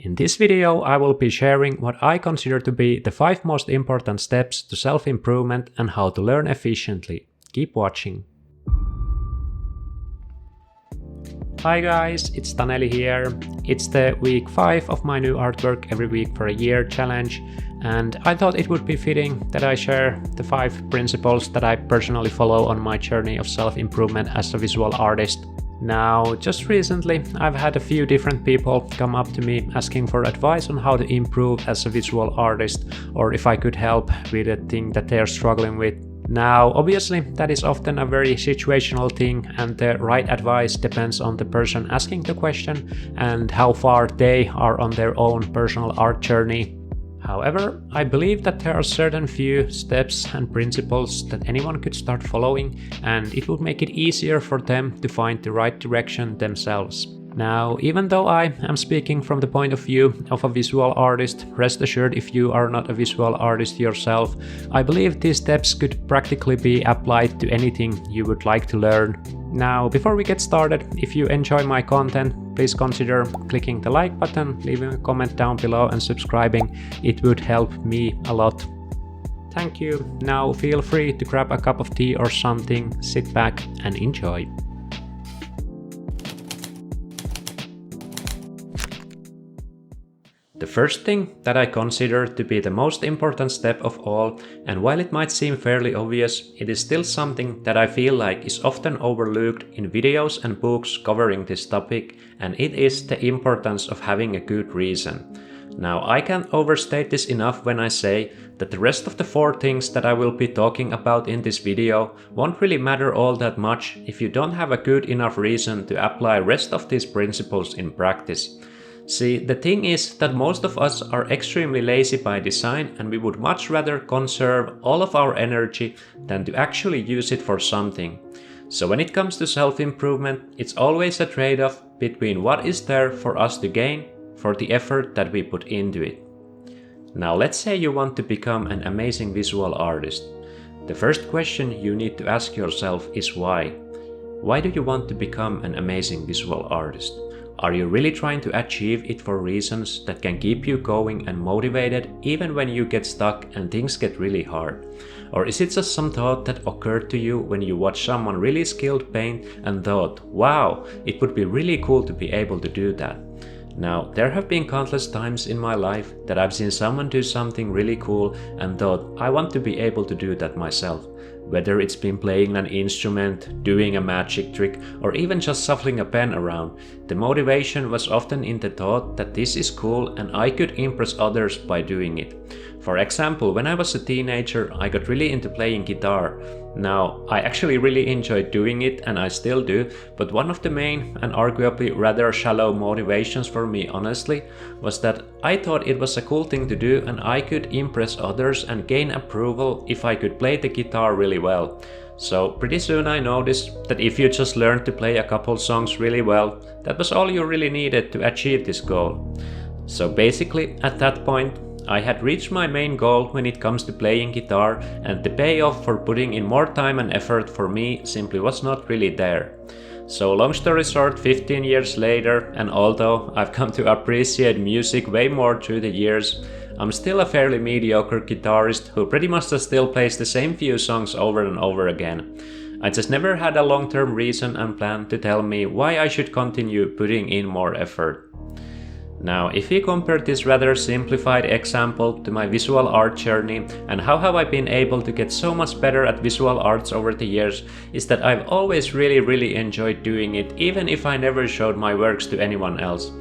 In this video, I will be sharing what I consider to be the 5 most important steps to self-improvement and how to learn efficiently. Keep watching. Hi guys, it's Taneli here. It's the week 5 of my new artwork every week for a year challenge, and I thought it would be fitting that I share the 5 principles that I personally follow on my journey of self-improvement as a visual artist. Now, just recently, I've had a few different people come up to me asking for advice on how to improve as a visual artist, or if I could help with a thing that they are struggling with. Now, obviously, that is often a very situational thing, and the right advice depends on the person asking the question and how far they are on their own personal art journey. However, I believe that there are certain few steps and principles that anyone could start following, and it would make it easier for them to find the right direction themselves. Now, even though I am speaking from the point of view of a visual artist, rest assured if you are not a visual artist yourself, I believe these steps could practically be applied to anything you would like to learn. Now, before we get started, if you enjoy my content, please consider clicking the like button, leaving a comment down below and subscribing. It would help me a lot. Thank you. Now feel free to grab a cup of tea or something, sit back and enjoy. The first thing that I consider to be the most important step of all, and while it might seem fairly obvious, it is still something that I feel like is often overlooked in videos and books covering this topic, and it is the importance of having a good reason. Now, I can't overstate this enough when I say that the rest of the 4 things that I will be talking about in this video won't really matter all that much if you don't have a good enough reason to apply rest of these principles in practice. See, the thing is that most of us are extremely lazy by design, and we would much rather conserve all of our energy than to actually use it for something. So when it comes to self-improvement, it's always a trade-off between what is there for us to gain for the effort that we put into it. Now let's say you want to become an amazing visual artist. The first question you need to ask yourself is why. Why do you want to become an amazing visual artist? Are you really trying to achieve it for reasons that can keep you going and motivated even when you get stuck and things get really hard? Or is it just some thought that occurred to you when you watched someone really skilled paint and thought, wow, it would be really cool to be able to do that? Now, there have been countless times in my life that I've seen someone do something really cool and thought, I want to be able to do that myself. Whether it's been playing an instrument, doing a magic trick, or even just shuffling a pen around, the motivation was often in the thought that this is cool and I could impress others by doing it. For example, when I was a teenager, I got really into playing guitar. Now, I actually really enjoyed doing it, and I still do, but one of the main and arguably rather shallow motivations for me, honestly, was that I thought it was a cool thing to do and I could impress others and gain approval if I could play the guitar really well. So pretty soon I noticed that if you just learned to play a couple songs really well, that was all you really needed to achieve this goal. So basically, at that point, I had reached my main goal when it comes to playing guitar, and the payoff for putting in more time and effort for me simply was not really there. So long story short, 15 years later, and although I've come to appreciate music way more through the years, I'm still a fairly mediocre guitarist who pretty much just still plays the same few songs over and over again. I just never had a long-term reason and plan to tell me why I should continue putting in more effort. Now, if we compare this rather simplified example to my visual art journey and how have I been able to get so much better at visual arts over the years, is that I've always really enjoyed doing it, even if I never showed my works to anyone else.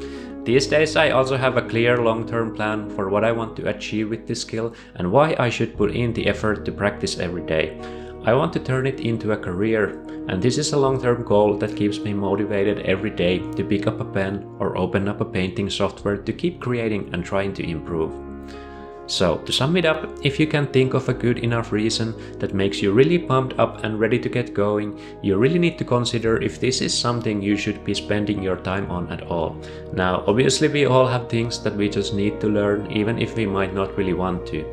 These days I also have a clear long-term plan for what I want to achieve with this skill and why I should put in the effort to practice every day. I want to turn it into a career, and this is a long-term goal that keeps me motivated every day to pick up a pen or open up a painting software to keep creating and trying to improve. So, to sum it up, if you can think of a good enough reason that makes you really pumped up and ready to get going, you really need to consider if this is something you should be spending your time on at all. Now, obviously we all have things that we just need to learn, even if we might not really want to.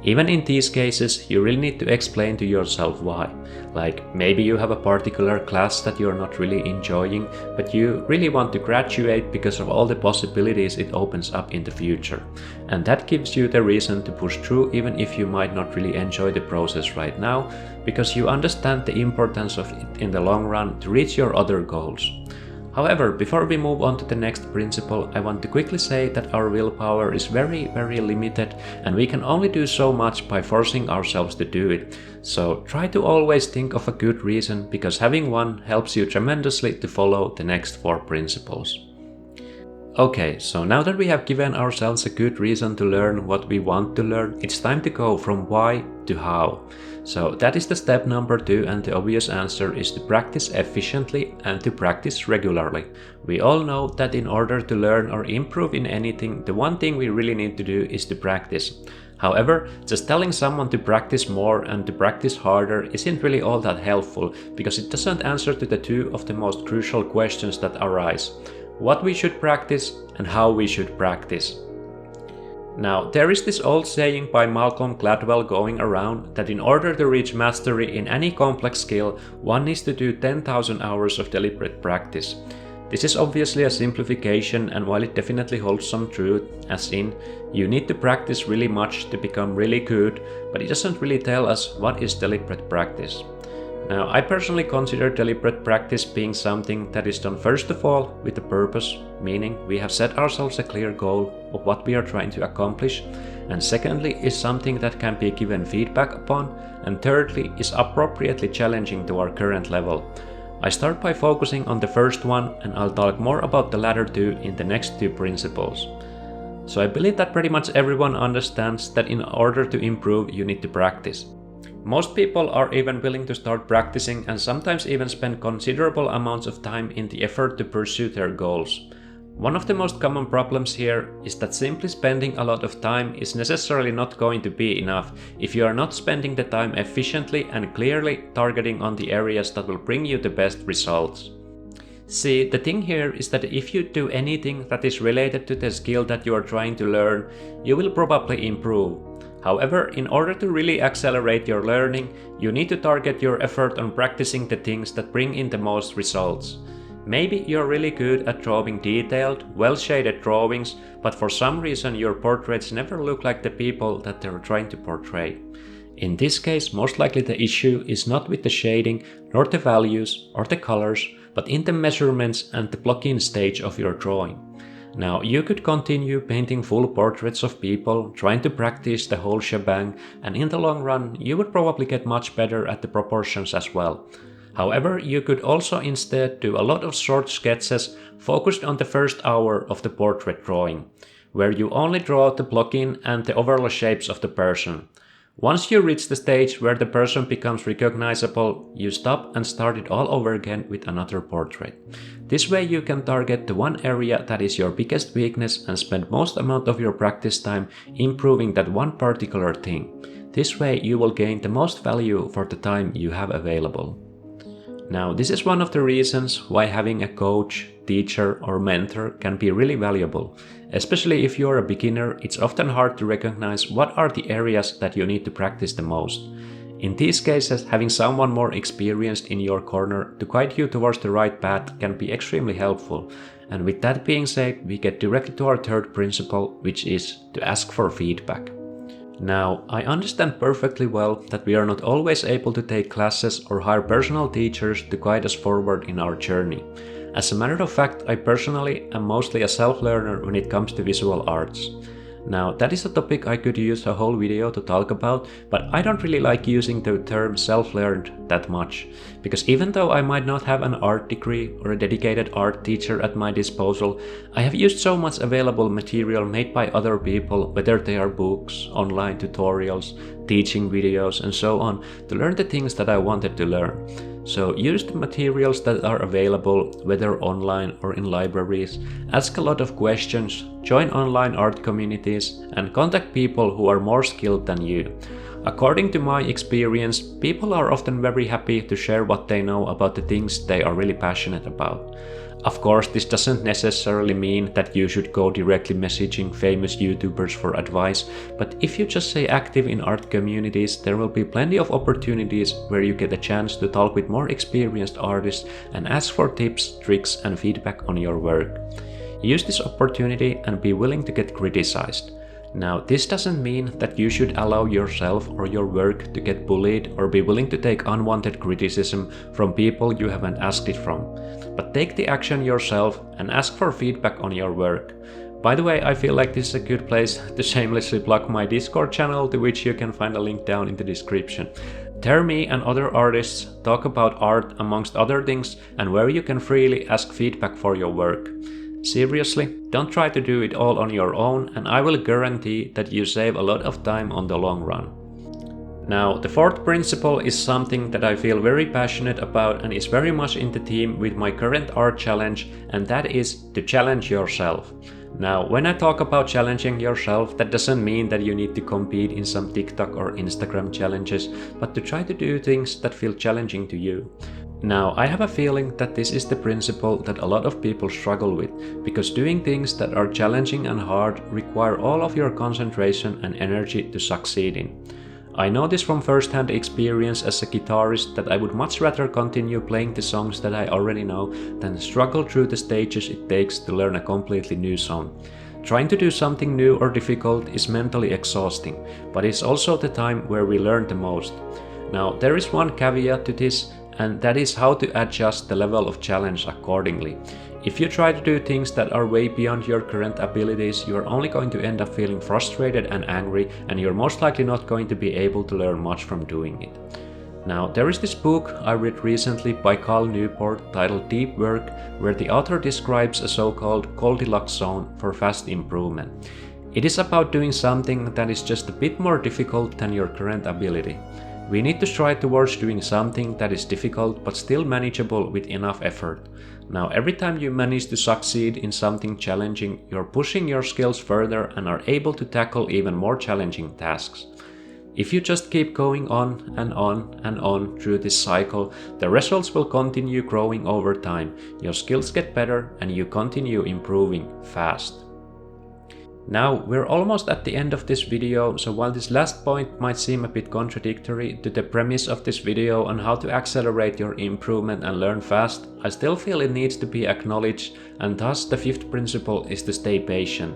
Even in these cases, you really need to explain to yourself why. Like, maybe you have a particular class that you're not really enjoying, but you really want to graduate because of all the possibilities it opens up in the future. And that gives you the reason to push through even if you might not really enjoy the process right now, because you understand the importance of it in the long run to reach your other goals. However, before we move on to the next principle, I want to quickly say that our willpower is very limited, and we can only do so much by forcing ourselves to do it. So try to always think of a good reason, because having one helps you tremendously to follow the next 4 principles. Okay, so now that we have given ourselves a good reason to learn what we want to learn, it's time to go from why to how. So that is the step number 2, and the obvious answer is to practice efficiently and to practice regularly. We all know that in order to learn or improve in anything, the one thing we really need to do is to practice. However, just telling someone to practice more and to practice harder isn't really all that helpful, because it doesn't answer to the 2 of the most crucial questions that arise: what we should practice and how we should practice. Now, there is this old saying by Malcolm Gladwell going around that in order to reach mastery in any complex skill, one needs to do 10,000 hours of deliberate practice. This is obviously a simplification, and while it definitely holds some truth, as in, you need to practice really much to become really good, but it doesn't really tell us what is deliberate practice. Now, I personally consider deliberate practice being something that is done first of all with a purpose, meaning we have set ourselves a clear goal of what we are trying to accomplish, and secondly is something that can be given feedback upon, and thirdly is appropriately challenging to our current level. I start by focusing on the first one, and I'll talk more about the latter 2 in the next 2 principles. So I believe that pretty much everyone understands that in order to improve you need to practice. Most people are even willing to start practicing and sometimes even spend considerable amounts of time in the effort to pursue their goals. One of the most common problems here is that simply spending a lot of time is necessarily not going to be enough if you are not spending the time efficiently and clearly targeting on the areas that will bring you the best results. See, the thing here is that if you do anything that is related to the skill that you are trying to learn, you will probably improve. However, in order to really accelerate your learning, you need to target your effort on practicing the things that bring in the most results. Maybe you're really good at drawing detailed, well-shaded drawings, but for some reason your portraits never look like the people that they're trying to portray. In this case, most likely the issue is not with the shading, nor the values, or the colors, but in the measurements and the block-in stage of your drawing. Now, you could continue painting full portraits of people, trying to practice the whole shebang, and in the long run, you would probably get much better at the proportions as well. However, you could also instead do a lot of short sketches focused on the first hour of the portrait drawing, where you only draw the block-in and the overall shapes of the person. Once you reach the stage where the person becomes recognizable, you stop and start it all over again with another portrait. This way you can target the one area that is your biggest weakness and spend most amount of your practice time improving that one particular thing. This way you will gain the most value for the time you have available. Now, this is one of the reasons why having a coach, teacher or mentor can be really valuable. Especially if you're a beginner, it's often hard to recognize what are the areas that you need to practice the most. In these cases, having someone more experienced in your corner to guide you towards the right path can be extremely helpful. And with that being said, we get directly to our 3rd principle, which is to ask for feedback. Now, I understand perfectly well that we are not always able to take classes or hire personal teachers to guide us forward in our journey. As a matter of fact, I personally am mostly a self-learner when it comes to visual arts. Now, that is a topic I could use a whole video to talk about, but I don't really like using the term self-learned that much, because even though I might not have an art degree or a dedicated art teacher at my disposal, I have used so much available material made by other people, whether they are books, online tutorials, teaching videos, and so on, to learn the things that I wanted to learn. So use the materials that are available, whether online or in libraries, ask a lot of questions, join online art communities, and contact people who are more skilled than you. According to my experience, people are often very happy to share what they know about the things they are really passionate about. Of course, this doesn't necessarily mean that you should go directly messaging famous YouTubers for advice, but if you just stay active in art communities, there will be plenty of opportunities where you get a chance to talk with more experienced artists and ask for tips, tricks, and feedback on your work. Use this opportunity and be willing to get criticized. Now, this doesn't mean that you should allow yourself or your work to get bullied or be willing to take unwanted criticism from people you haven't asked it from. But take the action yourself and ask for feedback on your work. By the way, I feel like this is a good place to shamelessly plug my Discord channel, to which you can find a link down in the description. There me and other artists talk about art amongst other things, and where you can freely ask feedback for your work. Seriously, don't try to do it all on your own, and I will guarantee that you save a lot of time on the long run. Now, the fourth principle is something that I feel very passionate about and is very much in the theme with my current art challenge, and that is to challenge yourself. Now, when I talk about challenging yourself, that doesn't mean that you need to compete in some TikTok or Instagram challenges, but to try to do things that feel challenging to you. Now, I have a feeling that this is the principle that a lot of people struggle with, because doing things that are challenging and hard require all of your concentration and energy to succeed in. I know this from first-hand experience as a guitarist, that I would much rather continue playing the songs that I already know than struggle through the stages it takes to learn a completely new song. Trying to do something new or difficult is mentally exhausting, but it's also the time where we learn the most. Now, there is one caveat to this, and that is how to adjust the level of challenge accordingly. If you try to do things that are way beyond your current abilities, you are only going to end up feeling frustrated and angry, and you're most likely not going to be able to learn much from doing it. Now, there is this book I read recently by Cal Newport titled Deep Work, where the author describes a so-called Goldilocks zone for fast improvement. It is about doing something that is just a bit more difficult than your current ability. We need to strive towards doing something that is difficult but still manageable with enough effort. Now, every time you manage to succeed in something challenging, you're pushing your skills further and are able to tackle even more challenging tasks. If you just keep going on and on and on through this cycle, the results will continue growing over time, your skills get better, and you continue improving fast. Now, we're almost at the end of this video, so while this last point might seem a bit contradictory to the premise of this video on how to accelerate your improvement and learn fast, I still feel it needs to be acknowledged, and thus the fifth principle is to stay patient.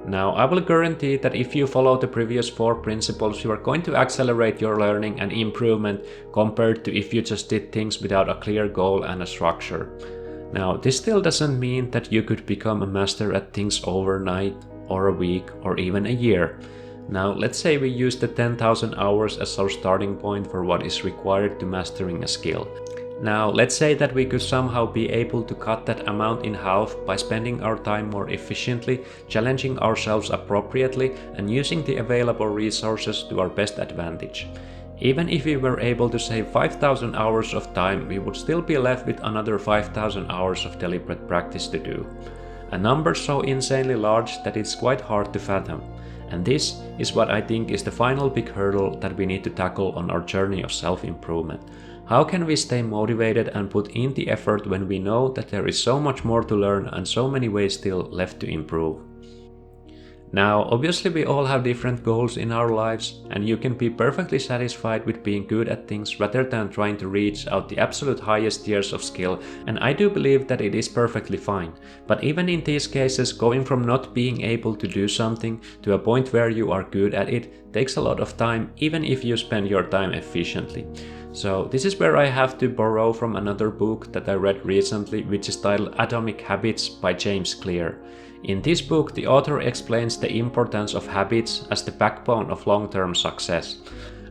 Now, I will guarantee that if you follow the previous four principles, you are going to accelerate your learning and improvement compared to if you just did things without a clear goal and a structure. Now, this still doesn't mean that you could become a master at things overnight, or a week, or even a year. Now, let's say we use the 10,000 hours as our starting point for what is required to mastering a skill. Now, let's say that we could somehow be able to cut that amount in half by spending our time more efficiently, challenging ourselves appropriately, and using the available resources to our best advantage. Even if we were able to save 5,000 hours of time, we would still be left with another 5,000 hours of deliberate practice to do. A number so insanely large that it's quite hard to fathom. And this is what I think is the final big hurdle that we need to tackle on our journey of self-improvement. How can we stay motivated and put in the effort when we know that there is so much more to learn and so many ways still left to improve? Now, obviously we all have different goals in our lives, and you can be perfectly satisfied with being good at things rather than trying to reach out the absolute highest tiers of skill, and I do believe that it is perfectly fine. But even in these cases, going from not being able to do something to a point where you are good at it takes a lot of time, even if you spend your time efficiently. So this is where I have to borrow from another book that I read recently, which is titled Atomic Habits by James Clear. In this book, the author explains the importance of habits as the backbone of long-term success.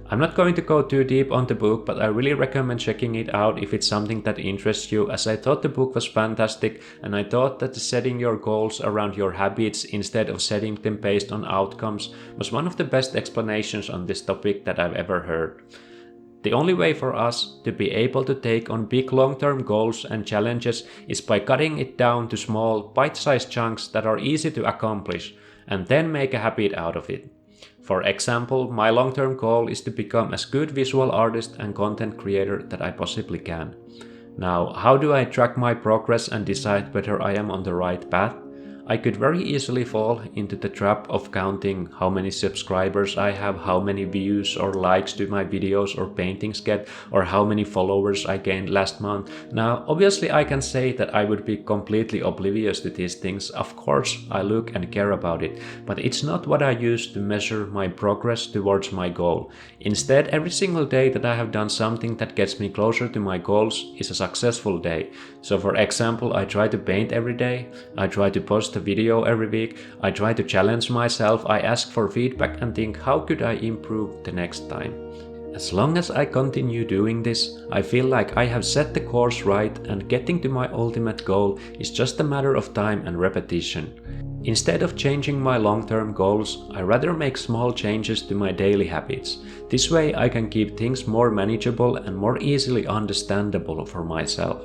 I'm not going to go too deep on the book, but I really recommend checking it out if it's something that interests you, as I thought the book was fantastic, and I thought that setting your goals around your habits instead of setting them based on outcomes was one of the best explanations on this topic that I've ever heard. The only way for us to be able to take on big long-term goals and challenges is by cutting it down to small, bite-sized chunks that are easy to accomplish, and then make a habit out of it. For example, my long-term goal is to become as good visual artist and content creator that I possibly can. Now, how do I track my progress and decide whether I am on the right path? I could very easily fall into the trap of counting how many subscribers I have, how many views or likes do my videos or paintings get, or how many followers I gained last month. Now, obviously I can say that I would be completely oblivious to these things. Of course, I look and care about it, but it's not what I use to measure my progress towards my goal. Instead, every single day that I have done something that gets me closer to my goals is a successful day. So for example, I try to paint every day, I try to post a video every week, I try to challenge myself, I ask for feedback and think how could I improve the next time. As long as I continue doing this, I feel like I have set the course right and getting to my ultimate goal is just a matter of time and repetition. Instead of changing my long-term goals, I rather make small changes to my daily habits. This way I can keep things more manageable and more easily understandable for myself.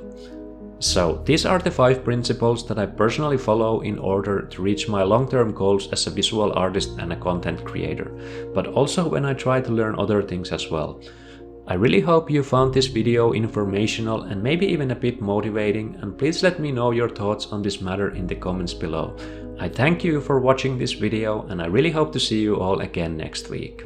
So, these are the 5 principles that I personally follow in order to reach my long-term goals as a visual artist and a content creator, but also when I try to learn other things as well. I really hope you found this video informational and maybe even a bit motivating, and please let me know your thoughts on this matter in the comments below. I thank you for watching this video and I really hope to see you all again next week.